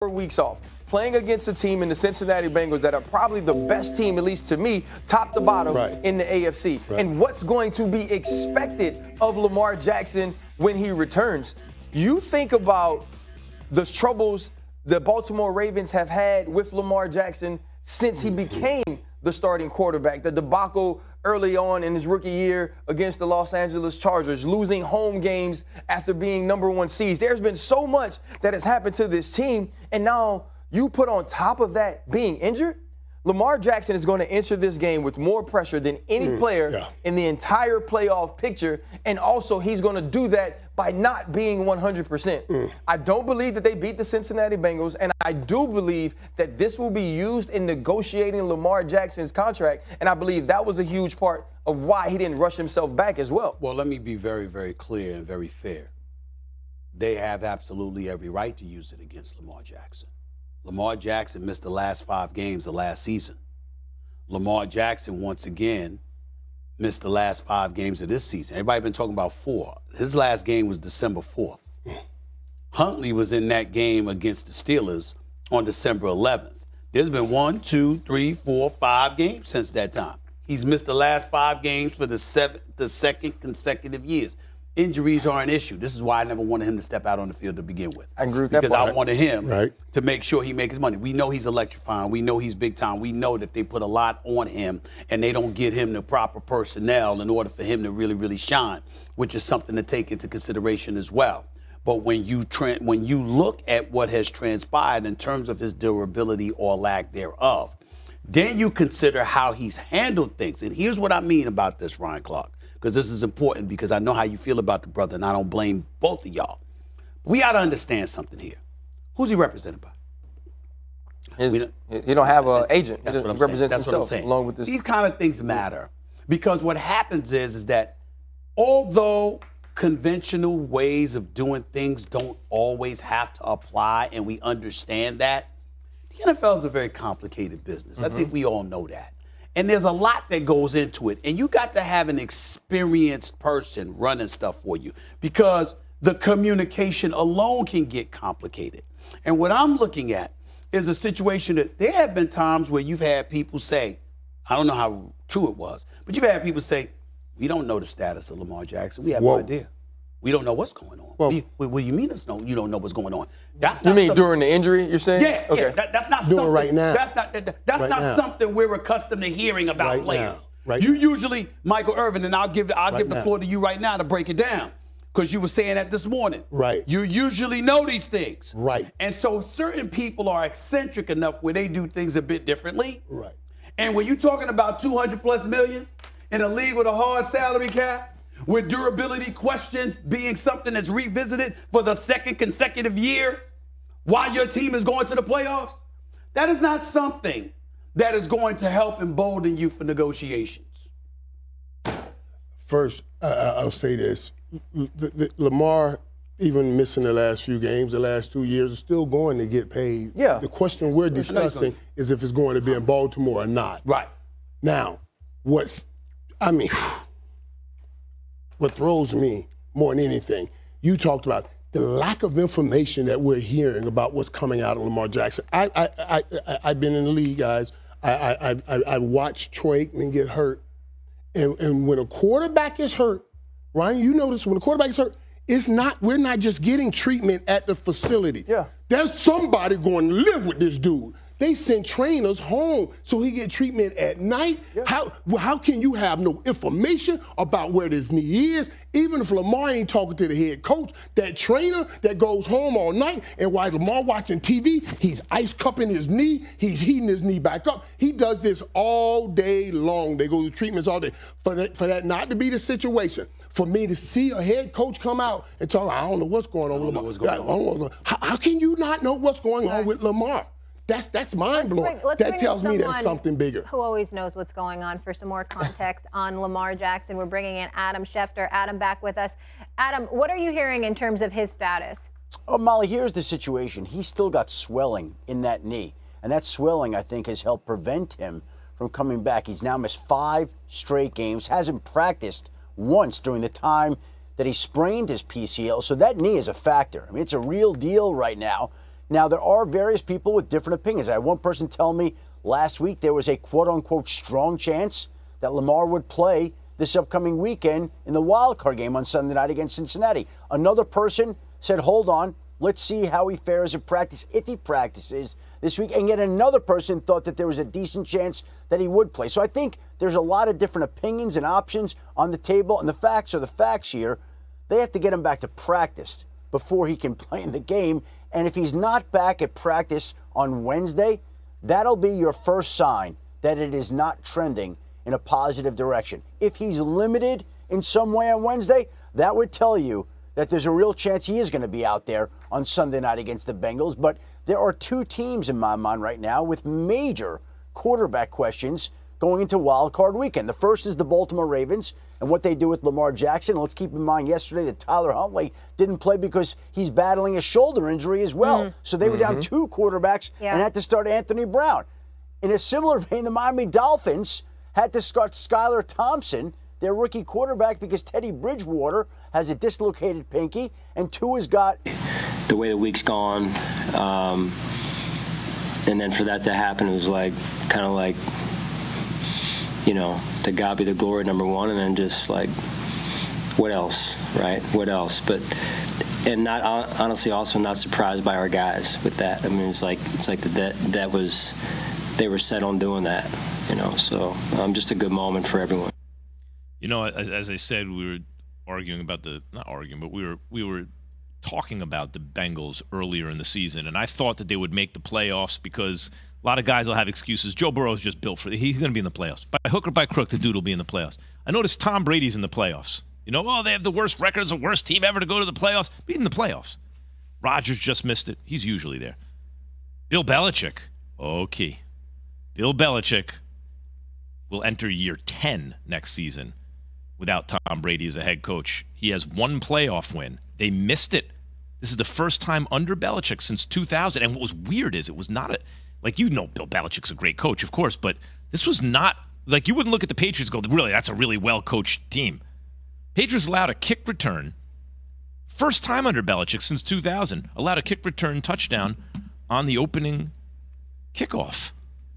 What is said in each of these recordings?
proper weeks off, playing against a team in the Cincinnati Bengals that are probably the best team, at least to me, top to bottom in the AFC. Right. And what's going to be expected of Lamar Jackson when he returns. You think about the troubles the Baltimore Ravens have had with Lamar Jackson since he became the starting quarterback. The debacle early on in his rookie year against the Los Angeles Chargers, losing home games after being number one seeds. There's been so much that has happened to this team, and now you put on top of that being injured. Lamar Jackson is going to enter this game with more pressure than any player in the entire playoff picture, and also he's going to do that by not being 100%. I don't believe that they beat the Cincinnati Bengals, and I do believe that this will be used in negotiating Lamar Jackson's contract, and I believe that was a huge part of why he didn't rush himself back as well. Well, let me be very, very clear and very fair. They have absolutely every right to use it against Lamar Jackson. Lamar Jackson missed the last 5 games of last season. Lamar Jackson, once again, missed the last 5 games of this season. Everybody been talking about 4. His last game was December 4th. Huntley was in that game against the Steelers on December 11th. There's been 1, 2, 3, 4, 5 games since that time. He's missed the last 5 games for the second consecutive years. Injuries are an issue. This is why I never wanted him to step out on the field to begin with. I agree with that. Because I wanted him to make sure he makes his money. We know he's electrifying. We know he's big time. We know that they put a lot on him, and they don't get him the proper personnel in order for him to really, really shine, which is something to take into consideration as well. But when you look at what has transpired in terms of his durability or lack thereof, then you consider how he's handled things. And here's what I mean about this, Ryan Clark, because this is important, because I know how you feel about the brother, and I don't blame both of y'all. We got to understand something here. Who's he represented by? He don't have an agent. That's what I'm represents saying. That's what I'm himself saying. along with this. These kind of things matter, because what happens is that although conventional ways of doing things don't always have to apply, and we understand that, the NFL is a very complicated business. I think we all know that. And there's a lot that goes into it. And you got to have an experienced person running stuff for you, because the communication alone can get complicated. And what I'm looking at is a situation that there have been times where you've had people say, I don't know how true it was, but you've had people say, we don't know the status of Lamar Jackson. We have no idea. We don't know what's going on. What do you mean you don't know what's going on? That's not during the injury, you're saying? Yeah, okay. That's not something right now. That's not something we're accustomed to hearing about players. You usually, Michael Irvin, and I'll give the floor to you right now to break it down, because you were saying that this morning. Right. You usually know these things. Right. And so certain people are eccentric enough where they do things a bit differently. Right. And when you're talking about $200+ million in a league with a hard salary cap, with durability questions being something that's revisited for the second consecutive year while your team is going to the playoffs, that is not something that is going to help embolden you for negotiations. First, I'll say this. Lamar, even missing the last few games, the last 2 years, is still going to get paid. Yeah. The question we're discussing is if it's going to be in Baltimore or not. Right. Now, what throws me more than anything, you talked about the lack of information that we're hearing about what's coming out of Lamar Jackson. I've been in the league, guys. I watched Troy Aikman get hurt. And when a quarterback is hurt, Ryan, you notice when a quarterback is hurt, we're not just getting treatment at the facility. Yeah. There's somebody going to live with this dude. They send trainers home so he get treatment at night. Yeah. How can you have no information about where this knee is? Even if Lamar ain't talking to the head coach, that trainer that goes home all night, and while Lamar watching TV, he's ice cupping his knee, he's heating his knee back up. He does this all day long. They go to treatments all day. For that not to be the situation, for me to see a head coach come out and talk, I don't know what's going on with Lamar. How can you not know what's going on with Lamar? That's mind-blowing. That tells me there's something bigger. Who always knows what's going on. For some more context on Lamar Jackson, we're bringing in Adam Schefter. Adam, back with us. Adam, what are you hearing in terms of his status? Oh, Molly, here's the situation. He's still got swelling in that knee. And that swelling, I think, has helped prevent him from coming back. He's now missed 5 straight games, hasn't practiced once during the time that he sprained his PCL. So that knee is a factor. I mean, it's a real deal right now. Now, there are various people with different opinions. I had one person tell me last week there was a quote-unquote strong chance that Lamar would play this upcoming weekend in the wild card game on Sunday night against Cincinnati. Another person said, hold on, let's see how he fares in practice, if he practices this week. And yet another person thought that there was a decent chance that he would play. So I think there's a lot of different opinions and options on the table. And the facts are the facts here. They have to get him back to practice before he can play in the game. And if he's not back at practice on Wednesday, that'll be your first sign that it is not trending in a positive direction. If he's limited in some way on Wednesday, that would tell you that there's a real chance he is going to be out there on Sunday night against the Bengals. But there are two teams in my mind right now with major quarterback questions going into Wild Card Weekend. The first is the Baltimore Ravens and what they do with Lamar Jackson. Let's keep in mind yesterday that Tyler Huntley didn't play because he's battling a shoulder injury as well. So they were down two quarterbacks and had to start Anthony Brown. In a similar vein, the Miami Dolphins had to start Skylar Thompson, their rookie quarterback, because Teddy Bridgewater has a dislocated pinky, and Tua's got... The way the week's gone, and then for that to happen, it was like, kind of like, you know, to God be the glory, number one, and then just like, what else, right? What else? But, and not honestly, also not surprised by our guys with that. I mean, it's like that was, they were set on doing that, you know. So just a good moment for everyone. You know, as I said, we were arguing about we were talking about the Bengals earlier in the season, and I thought that they would make the playoffs because a lot of guys will have excuses. Joe Burrow's just built for it. He's going to be in the playoffs. By hook or by crook, the dude will be in the playoffs. I noticed Tom Brady's in the playoffs. You know, they have the worst records, the worst team ever to go to the playoffs. Be in the playoffs. Rodgers just missed it. He's usually there. Bill Belichick. Okay. Bill Belichick will enter year 10 next season without Tom Brady as a head coach. He has one playoff win. They missed it. This is the first time under Belichick since 2000. And what was weird is it was not a, like, you know, Bill Belichick's a great coach, of course, but this was not, like, you wouldn't look at the Patriots and go, really, that's a really well-coached team. Patriots allowed a kick return. First time under Belichick since 2000. Allowed a kick return touchdown on the opening kickoff.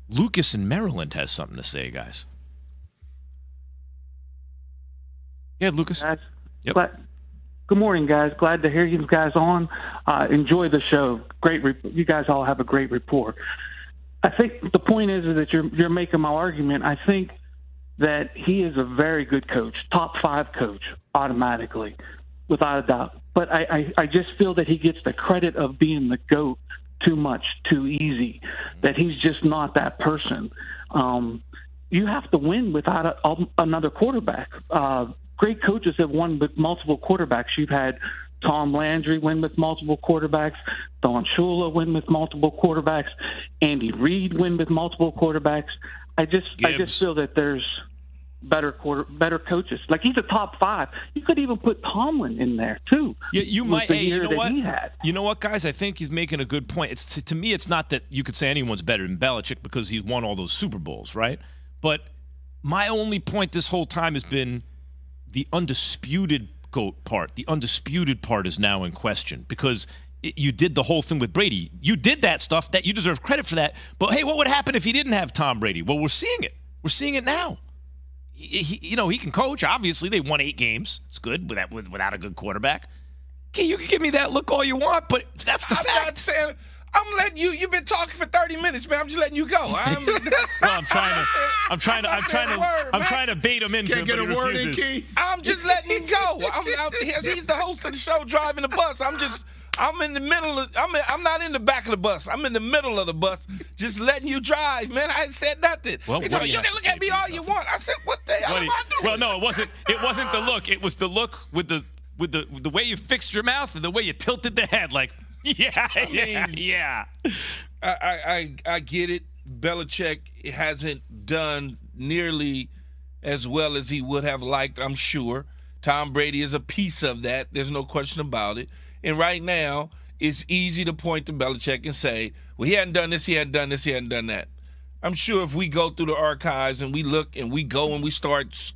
Lucas in Maryland has something to say, guys. Yeah, Lucas. Guys, Yep. Good morning, guys. Glad to hear you guys on. Enjoy the show. Great. You guys all have a great report. I think the point is that you're making my argument. I think that he is a very good coach, top 5 coach, automatically, without a doubt. But I just feel that he gets the credit of being the GOAT too much, too easy, that he's just not that person. You have to win without another quarterback. Great coaches have won with multiple quarterbacks. You've had Tom Landry win with multiple quarterbacks, Don Shula win with multiple quarterbacks, Andy Reid win with multiple quarterbacks. I just feel that there's better coaches. Like, he's a top 5. You could even put Tomlin in there too. Yeah, you might. Hey, you know what? You know what, guys? I think he's making a good point. To me, it's not that you could say anyone's better than Belichick because he's won all those Super Bowls, right? But my only point this whole time has been the undisputed GOAT part. The undisputed part is now in question because you did the whole thing with Brady. You did that stuff. That you deserve credit for that. But hey, what would happen if he didn't have Tom Brady? Well, we're seeing it. We're seeing it now. He can coach. Obviously, they won 8 games. It's good without a good quarterback. Okay, you can give me that look all you want, but that's the fact. I'm not saying. I'm letting you. You've been talking for 30 minutes, man. I'm just letting you go. I'm trying to bait him into it, but he refuses. Key. I'm just letting him go. He's the host of the show, driving the bus. I'm in the middle of. I'm not in the back of the bus. I'm in the middle of the bus, just letting you drive, man. I ain't said nothing. Well, you can look at me all you want. I said, what the hell am I doing? Well, no, it wasn't. It wasn't the look. It was the look with the way you fixed your mouth and the way you tilted the head, like. Yeah. I get it. Belichick hasn't done nearly as well as he would have liked, I'm sure. Tom Brady is a piece of that. There's no question about it. And right now, it's easy to point to Belichick and say, well, he hadn't done this, he hadn't done this, he hadn't done that. I'm sure if we go through the archives and we look and we go and we start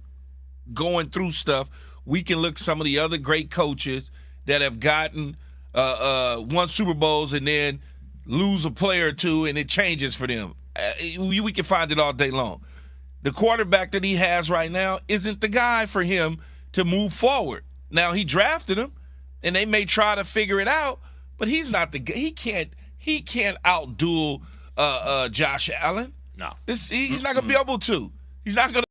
going through stuff, we can look at some of the other great coaches that have gotten won Super Bowls and then lose a player or two and it changes for them. We can find it all day long. The quarterback that he has right now isn't the guy for him to move forward. Now, he drafted him, and they may try to figure it out, but he's not the guy. He can't outduel Josh Allen. No. He's not going to be able to. He's not going to.